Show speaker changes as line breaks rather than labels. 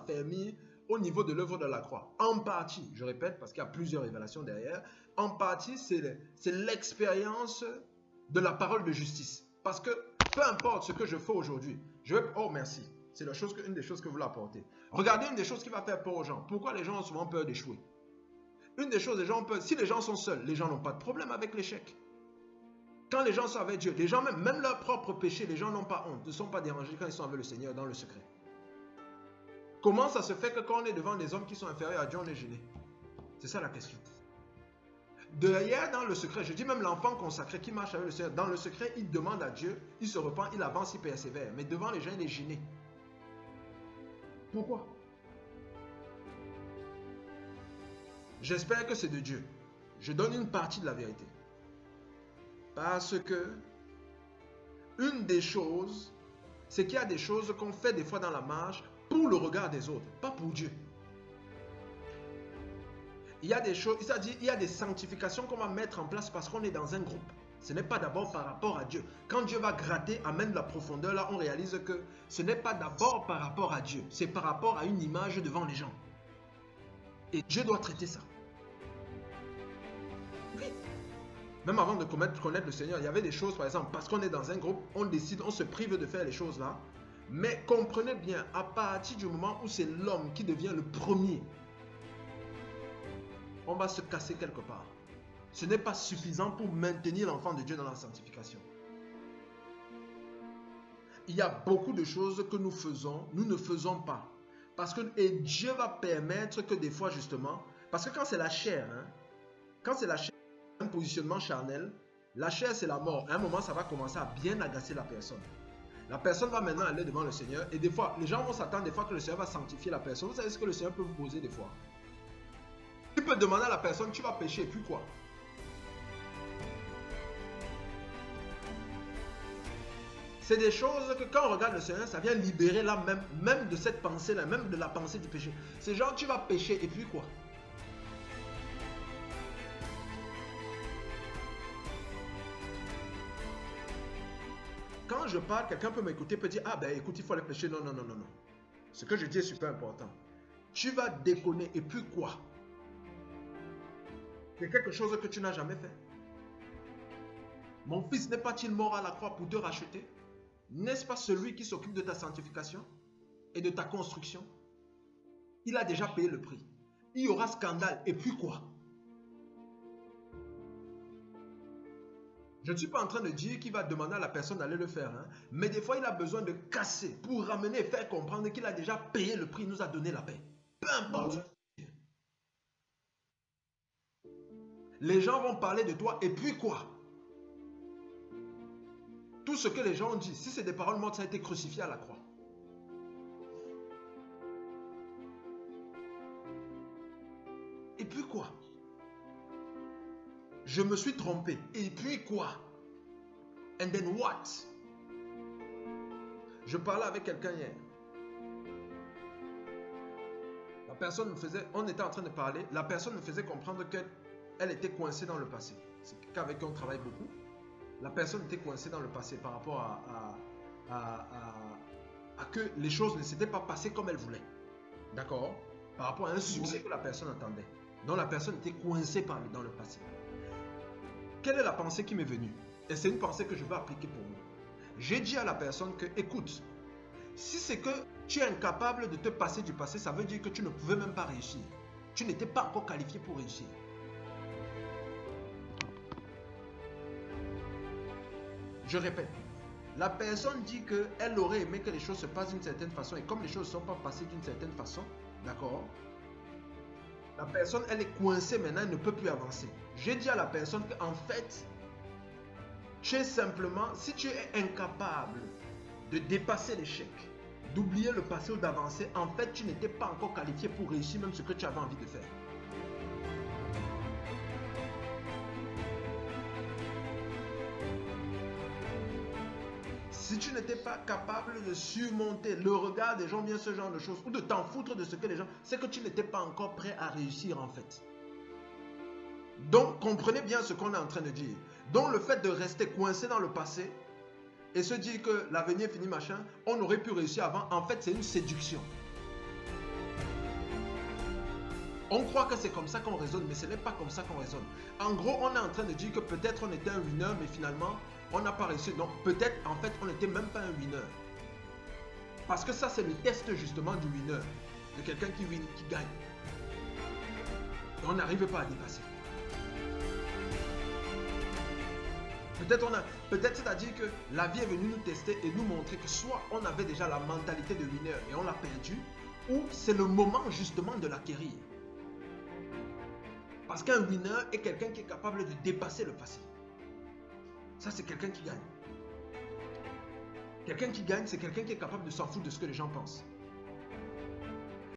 affermi au niveau de l'œuvre de la croix. En partie, je répète, parce qu'il y a plusieurs révélations derrière, en partie, c'est l'expérience de la parole de justice. Parce que peu importe ce que je fais aujourd'hui, je vais... Oh, merci. C'est une des choses que vous l'apportez. Regardez une des choses qui va faire peur aux gens. Pourquoi les gens ont souvent peur d'échouer? Une des choses, les gens ont peur. Si les gens sont seuls, les gens n'ont pas de problème avec l'échec. Quand les gens sont avec Dieu, les gens, même leur propre péché, les gens n'ont pas honte, ne sont pas dérangés quand ils sont avec le Seigneur dans le secret. Comment ça se fait que quand on est devant des hommes qui sont inférieurs à Dieu, on est gêné? C'est ça la question. Derrière, dans le secret, je dis même l'enfant consacré qui marche avec le Seigneur, dans le secret, il demande à Dieu, il se repent, il avance, il persévère. Mais devant les gens, il est gêné. Pourquoi? J'espère que c'est de Dieu. Je donne une partie de la vérité. Parce que une des choses, c'est qu'il y a des choses qu'on fait des fois dans la marche pour le regard des autres, pas pour Dieu. Il y a des choses, c'est-à-dire il y a des sanctifications qu'on va mettre en place parce qu'on est dans un groupe. Ce n'est pas d'abord par rapport à Dieu. Quand Dieu va gratter, amène la profondeur, là on réalise que ce n'est pas d'abord par rapport à Dieu, c'est par rapport à une image devant les gens. Et Dieu doit traiter ça. Oui. Même avant de connaître le Seigneur, il y avait des choses, par exemple, parce qu'on est dans un groupe, on décide, on se prive de faire les choses là. Mais comprenez bien, à partir du moment où c'est l'homme qui devient le premier, on va se casser quelque part. Ce n'est pas suffisant pour maintenir l'enfant de Dieu dans la sanctification. Il y a beaucoup de choses que nous faisons, nous ne faisons pas. Parce que et Dieu va permettre que des fois justement, parce que quand c'est la chair, quand c'est la chair, un positionnement charnel, la chair c'est la mort. À un moment, ça va commencer à bien agacer la personne. La personne va maintenant aller devant le Seigneur et des fois, les gens vont s'attendre des fois que le Seigneur va sanctifier la personne. Vous savez ce que le Seigneur peut vous poser des fois? Tu peux demander à la personne, tu vas pécher, et puis quoi? C'est des choses que quand on regarde le Seigneur, ça vient libérer là même de cette pensée-là, même de la pensée du péché. C'est genre, tu vas pécher, et puis quoi? Quand je parle, quelqu'un peut m'écouter, peut dire, ah ben écoute, il faut aller pécher. Non, non, non, non, non. Ce que je dis est super important. Tu vas déconner, et puis quoi? C'est quelque chose que tu n'as jamais fait. Mon fils n'est pas-il mort à la croix pour te racheter? N'est-ce pas celui qui s'occupe de ta sanctification et de ta construction? Il a déjà payé le prix. Il y aura scandale, et puis quoi? Je ne suis pas en train de dire qu'il va demander à la personne d'aller le faire, mais des fois il a besoin de casser pour ramener et faire comprendre qu'il a déjà payé le prix, il nous a donné la paix. Peu importe. Les gens vont parler de toi, et puis quoi? Tout ce que les gens ont dit, si c'est des paroles mortes, ça a été crucifié à la croix. Et puis quoi? Je me suis trompé. Et puis quoi? And then what? Je parlais avec quelqu'un hier. La personne me faisait, on était en train de parler, la personne me faisait comprendre qu'elle était coincée dans le passé. C'est quelqu'un avec qui on travaille beaucoup. La personne était coincée dans le passé par rapport à que les choses ne s'étaient pas passées comme elle voulait. D'accord? Par rapport à un succès que la personne attendait. Donc la personne était coincée dans le passé. Quelle est la pensée qui m'est venue? Et c'est une pensée que je veux appliquer pour vous. J'ai dit à la personne que, écoute, si c'est que tu es incapable de te passer du passé, ça veut dire que tu ne pouvais même pas réussir. Tu n'étais pas encore qualifié pour réussir. Je répète, la personne dit qu'elle aurait aimé que les choses se passent d'une certaine façon et comme les choses ne sont pas passées d'une certaine façon, d'accord? La personne, elle est coincée maintenant, elle ne peut plus avancer. J'ai dit à la personne qu'en fait, tu es simplement, si tu es incapable de dépasser l'échec, d'oublier le passé ou d'avancer, en fait, tu n'étais pas encore qualifié pour réussir même ce que tu avais envie de faire. Si tu n'étais pas capable de surmonter le regard des gens, bien ce genre de choses, ou de t'en foutre de ce que les gens, c'est que tu n'étais pas encore prêt à réussir en fait. Donc, comprenez bien ce qu'on est en train de dire. Donc, le fait de rester coincé dans le passé et se dire que l'avenir finit machin, on aurait pu réussir avant, en fait, c'est une séduction. On croit que c'est comme ça qu'on raisonne, mais ce n'est pas comme ça qu'on raisonne. En gros, on est en train de dire que peut-être on était un winner, mais finalement, on n'a pas réussi. Donc peut-être, en fait, on n'était même pas un winner. Parce que ça, c'est le test justement du winner, de quelqu'un qui win, qui gagne. Et on n'arrive pas à dépasser. Peut-être c'est-à-dire que la vie est venue nous tester et nous montrer que soit on avait déjà la mentalité de winner et on l'a perdu, ou c'est le moment justement de l'acquérir. Parce qu'un winner est quelqu'un qui est capable de dépasser le passé. Ça, c'est quelqu'un qui gagne. Quelqu'un qui gagne, c'est quelqu'un qui est capable de s'en foutre de ce que les gens pensent.